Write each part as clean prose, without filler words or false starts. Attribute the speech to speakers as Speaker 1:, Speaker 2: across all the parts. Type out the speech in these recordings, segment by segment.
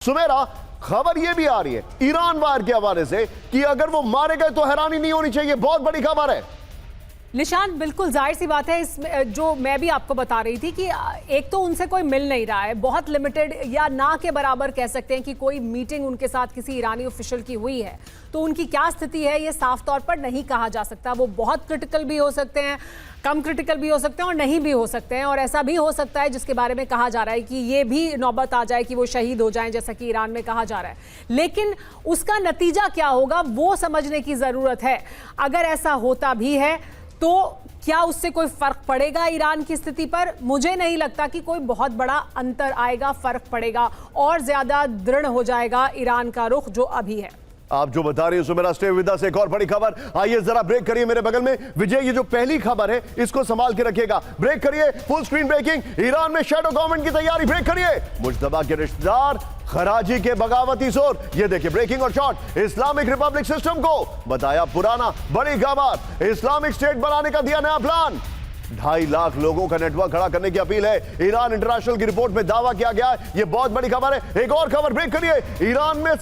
Speaker 1: सुमेरा, खबर यह भी आ रही है ईरान वार के हवाले से कि अगर वो मारे गए तो हैरानी नहीं होनी चाहिए। बहुत बड़ी खबर है
Speaker 2: निशान। बिल्कुल जाहिर सी बात है, इसमें जो मैं भी आपको बता रही थी कि एक तो उनसे कोई मिल नहीं रहा है, बहुत लिमिटेड या ना के बराबर कह सकते हैं कि कोई मीटिंग उनके साथ किसी ईरानी ऑफिशियल की हुई है, तो उनकी क्या स्थिति है ये साफ तौर पर नहीं कहा जा सकता। वो बहुत क्रिटिकल भी हो सकते हैं, कम क्रिटिकल भी हो सकते हैं और नहीं भी हो सकते हैं, और ऐसा भी हो सकता है जिसके बारे में कहा जा रहा है कि ये भी नौबत आ जाए कि वो शहीद हो जाएं, जैसा कि ईरान में कहा जा रहा है। लेकिन उसका नतीजा क्या होगा वो समझने की जरूरत है। अगर ऐसा होता भी है तो क्या उससे कोई फर्क पड़ेगा ईरान की स्थिति पर? मुझे नहीं लगता कि कोई बहुत बड़ा अंतर आएगा, फर्क पड़ेगा और ज्यादा दृढ़ हो जाएगा ईरान का रुख जो अभी है।
Speaker 1: आप जो बता रही हैं सुमेरा, स्टे विद अस। एक और बड़ी खबर, आइए जरा ब्रेक करिए मेरे बगल में विजय। ये जो पहली खबर है इसको संभाल के रखिएगा। ब्रेक करिए, फुल स्क्रीन ब्रेकिंग। ईरान में शैडो गवर्नमेंट की तैयारी। ब्रेक करिए, मुश्तबा के रिश्तेदार खराजी के बगावती जोर। ये देखिए ब्रेकिंग और शॉट। इस्लामिक रिपब्लिक सिस्टम को बताया पुराना। बड़ी खबर, इस्लामिक स्टेट बनाने का दिया नया प्लान। 2.5 लाख लोगों का नेटवर्क खड़ा करने की अपील है। ईरान इंटरनेशनल की रिपोर्ट में दावा किया गया है। यह बहुत बड़ी खबर है। एक और खबर, ब्रेक करिए। ईरान में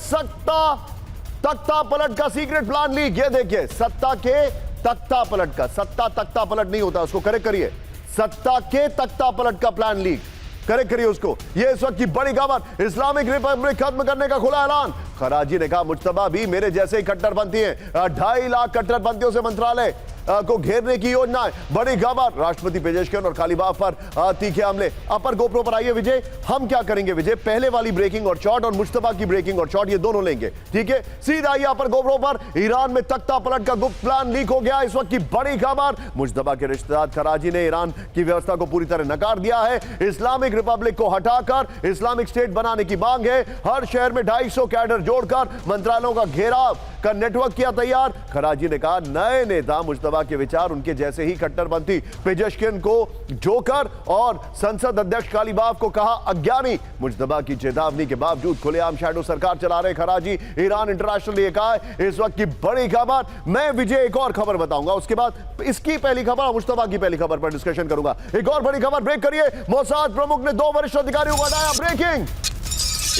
Speaker 1: तख्ता पलट का सीक्रेट प्लान लीक। ये देखिए, सत्ता के तख्ता पलट का, सत्ता तख्ता पलट नहीं होता, उसको करेक्ट करिए। सत्ता के तख्ता पलट का प्लान लीक, करेक्ट करिए उसको। ये इस वक्त की बड़ी खबर। इस्लामिक रिपब्लिक खत्म करने का खुला ऐलान। खराजी ने कहा मुश्तबा भी मेरे जैसे ही कट्टरपंथी हैं। 2.5 लाख कट्टरपंथियों से मंत्रालय को घेरने की योजना है। बड़ी खबर, राष्ट्रपति पेजेशकिन और कालीबाग पर तीखे हमले। अपर गोप्रो पर आइए विजय। हम क्या करेंगे विजय, पहले वाली ब्रेकिंग और शॉट और मुश्तबा की ब्रेकिंग और शॉट, ये दोनों लेंगे, ठीक है? सीधा आइए अपर गोप्रो पर। ईरान में तख्ता पलट का गुप्त प्लान लीक हो गया। इस वक्त की बड़ी खबर, मुश्तबा के रिश्तेदार खराजी ने ईरान की व्यवस्था को पूरी तरह नकार दिया है। इस्लामिक रिपब्लिक को हटाकर इस्लामिक स्टेट बनाने की मांग है। हर शहर में 250 कैडर जोड़कर मंत्रालयों का घेराव का नेटवर्क किया तैयार। खराजी ने कहा नए नेता मुश्तबा के विचार उनके जैसे ही कट्टरपंथी। पेजेशकिन को जोकर और संसद अध्यक्ष कालीबाग को कहा अज्ञानी। मुश्तबा की चेतावनी के बावजूद खुलेआम शैडो सरकार चला रहे खराजी। ईरान इंटरनेशनल ने कहा है। इस वक्त की बड़ी खबर। मैं विजय एक और खबर बताऊंगा, उसके बाद इसकी पहली खबर और मुश्तबा की पहली खबर पर डिस्कशन करूंगा। एक और बड़ी खबर, ब्रेक करिए। मोसाद प्रमुख ने 2 वरिष्ठ अधिकारियों को हटाया। ब्रेकिंग,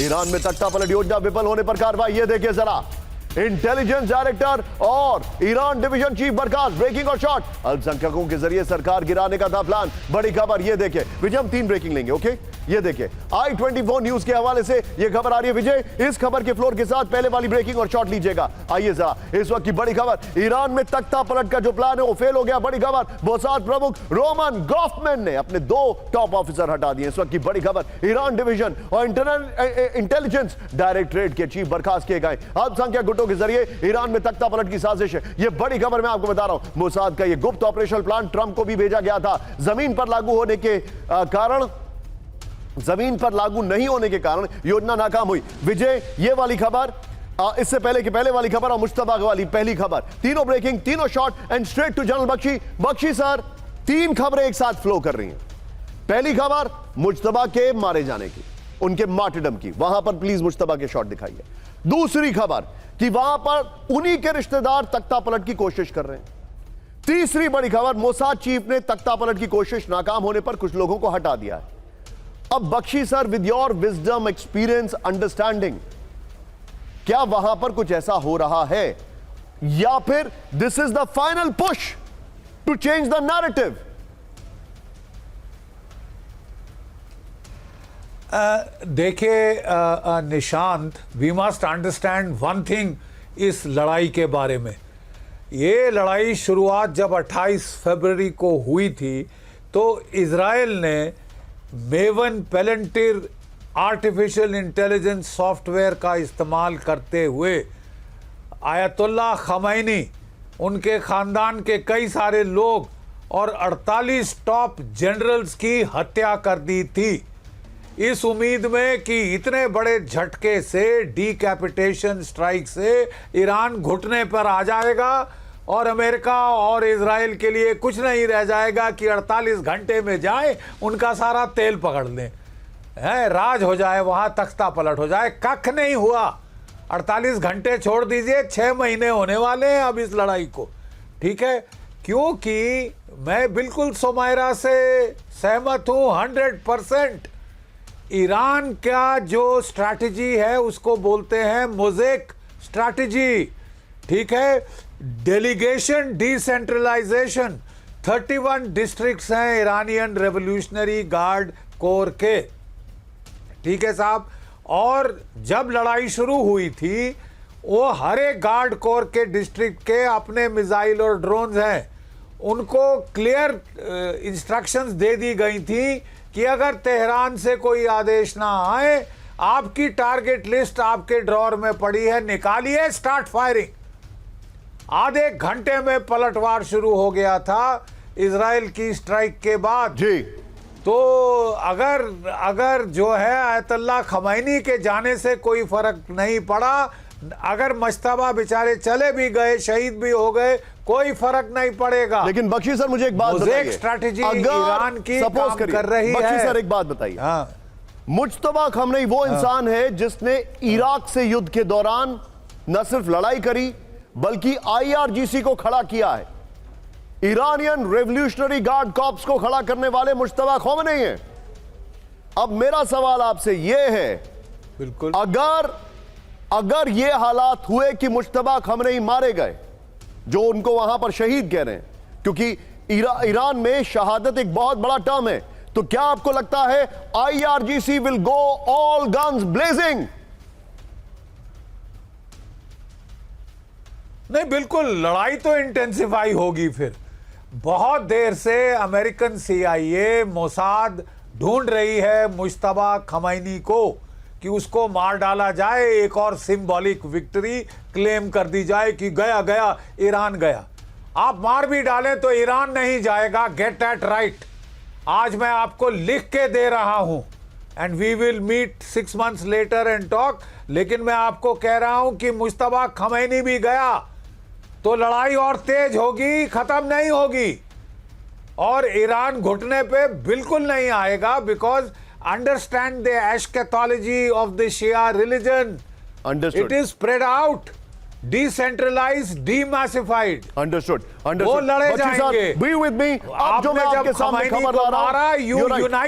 Speaker 1: ईरान में तख्ता पलट योजना विफल होने पर कार्रवाई। ये देखिए जरा, इंटेलिजेंस डायरेक्टर और ईरान डिवीजन चीफ बर्खास्त। ब्रेकिंग और शॉट, अल्पसंख्यकों के जरिए सरकार गिराने का था प्लान। बड़ी खबर, ये देखिए विजय, हम 3 ब्रेकिंग लेंगे, ओके? ये देखिए i24 न्यूज के हवाले से ये खबर आ रही है विजय। इस खबर के फ्लोर के साथ पहले वाली ब्रेकिंग और शॉट लीजिएगा। आइए जरा, इस वक्त की बड़ी खबर, ईरान में तख्ता पलट का जो प्लान है वो फेल हो गया। बड़ी खबर, मोसाद प्रमुख रोमन गॉफमैन ने अपने 2 टॉप ऑफिसर हटा दिए। इस वक्त की बड़ी खबर, ईरान डिवीजन और इंटेलिजेंस डायरेक्टरेट के चीफ बर्खास्त किए गए। अल्पसंख्यक गुटों के जरिए ईरान में तख्ता पलट की साजिश है। यह बड़ी खबर मैं आपको बता रहा हूं। मोसाद का यह गुप्त ऑपरेशनल प्लान ट्रंप को भी भेजा गया था। जमीन पर लागू होने के कारण, जमीन पर लागू नहीं होने के कारण योजना नाकाम हुई। विजय, ये वाली खबर, इससे पहले कि पहले वाली खबर और मुश्तबा वाली पहली खबर, तीनों ब्रेकिंग, तीनों short and straight to general Bakshi. Bakshi sir, 3 खबरें एक साथ फ्लो कर रही हैं। पहली खबर मुश्तबा के मारे जाने की, उनके मार्टिडम की, वहां पर प्लीज मुश्तबा के शॉट दिखाइए। दूसरी खबर कि वहां पर उन्हीं के रिश्तेदार तख्ता पलट की कोशिश कर रहे हैं। तीसरी बड़ी खबर, मोसाद चीफ ने तख्ता पलट की कोशिश नाकाम होने पर कुछ लोगों को हटा दिया है। अब Bakshi sir, with your wisdom, experience, understanding, क्या वहां पर कुछ ऐसा हो रहा है या फिर this is the final push to change the narrative?
Speaker 3: देखिए Nishant, we must understand one thing इस लड़ाई के बारे में। ये लड़ाई शुरुआत जब 28 फरवरी को हुई थी तो इजराइल ने मेवन पेलेंटियर आर्टिफिशियल इंटेलिजेंस सॉफ्टवेयर का इस्तेमाल करते हुए आयतुल्लाह खमैनी, उनके ख़ानदान के कई सारे लोग और 48 टॉप जनरल्स की हत्या कर दी थी, इस उम्मीद में कि इतने बड़े झटके से, डीकैपिटेशन स्ट्राइक से ईरान घुटने पर आ जाएगा और अमेरिका और इजराइल के लिए कुछ नहीं रह जाएगा कि 48 घंटे में जाए, उनका सारा तेल पकड़ लें, है राज हो जाए, वहाँ तख्ता पलट हो जाए। कख नहीं हुआ। 48 घंटे छोड़ दीजिए, 6 महीने होने वाले हैं अब इस लड़ाई को, ठीक है? क्योंकि मैं बिल्कुल सुमायरा से सहमत हूँ 100% ईरान का जो स्ट्रैटेजी है उसको बोलते हैं मोज़ेक स्ट्रैटेजी, ठीक है। डेलीगेशन डिसेंट्रलाइजेशन, 31 डिस्ट्रिक्ट्स हैं ईरानियन रेवोल्यूशनरी गार्ड कोर के, ठीक है साहब। और जब लड़ाई शुरू हुई थी वो हर एक गार्ड कोर के डिस्ट्रिक्ट के अपने मिसाइल और ड्रोन्स हैं, उनको क्लियर इंस्ट्रक्शंस दे दी गई थी कि अगर तेहरान से कोई आदेश ना आए, आपकी टारगेट लिस्ट आपके ड्रॉर में पड़ी है, निकालिए, स्टार्ट फायरिंग। आधे घंटे में पलटवार शुरू हो गया था इजराइल की स्ट्राइक के बाद
Speaker 1: जी।
Speaker 3: तो अगर जो है आयतुल्लाह खमैनी के जाने से कोई फर्क नहीं पड़ा, अगर मश्तबा बेचारे चले भी गए, शहीद भी हो गए, कोई फर्क नहीं पड़ेगा।
Speaker 1: लेकिन बख्शी सर मुझे एक बात बताइए,
Speaker 3: स्ट्रैटेजी
Speaker 1: अगर
Speaker 3: ईरान की
Speaker 1: सपोज
Speaker 3: काम कर रही
Speaker 1: बख्शी
Speaker 3: है।
Speaker 1: सर एक बात बताइए,
Speaker 3: हाँ,
Speaker 1: मुज्तबा खमनेई वो इंसान है जिसने इराक से युद्ध के दौरान न सिर्फ लड़ाई करी बल्कि आईआरजीसी को खड़ा किया है। ईरानियन रेवोल्यूशनरी गार्ड कॉर्प्स को खड़ा करने वाले मुज्तबा खमनेई हैं। अब मेरा सवाल आपसे यह है,
Speaker 3: बिल्कुल,
Speaker 1: अगर ये हालात हुए कि मुज्तबा खमनेई मारे गए, जो उनको वहां पर शहीद कह रहे हैं, क्योंकि ईरान में शहादत एक बहुत बड़ा टर्म है, तो क्या आपको लगता है IRGC will go all guns blazing?
Speaker 3: नहीं, बिल्कुल लड़ाई तो इंटेंसिफाई होगी। फिर बहुत देर से अमेरिकन CIA मोसाद ढूंढ रही है मुज्तबा खमैनी को कि उसको मार डाला जाए, एक और सिंबॉलिक विक्ट्री क्लेम कर दी जाए कि गया गया ईरान गया। आप मार भी डालें तो ईरान नहीं जाएगा, गेट दैट राइट। आज मैं आपको लिख के दे रहा हूं and we will meet 6 months later and talk, लेकिन मैं आपको कह रहा हूं कि मुज्तबा खमैनी भी गया तो लड़ाई और तेज होगी, खत्म नहीं होगी। और ईरान घुटने पे बिल्कुल नहीं आएगा, because understand the eschatology of the Shia religion.
Speaker 1: Understood.
Speaker 3: It is spread out, decentralized, demassified.
Speaker 1: Understood.
Speaker 3: वो लड़े जाएंगे।
Speaker 1: Be with me. अब जो मैं
Speaker 3: आपने
Speaker 1: आपके
Speaker 3: जब
Speaker 1: सामने
Speaker 3: खमैनी
Speaker 1: खबर
Speaker 3: को
Speaker 1: ला रहा हूं,
Speaker 3: मारा, you
Speaker 1: you're right.
Speaker 3: unite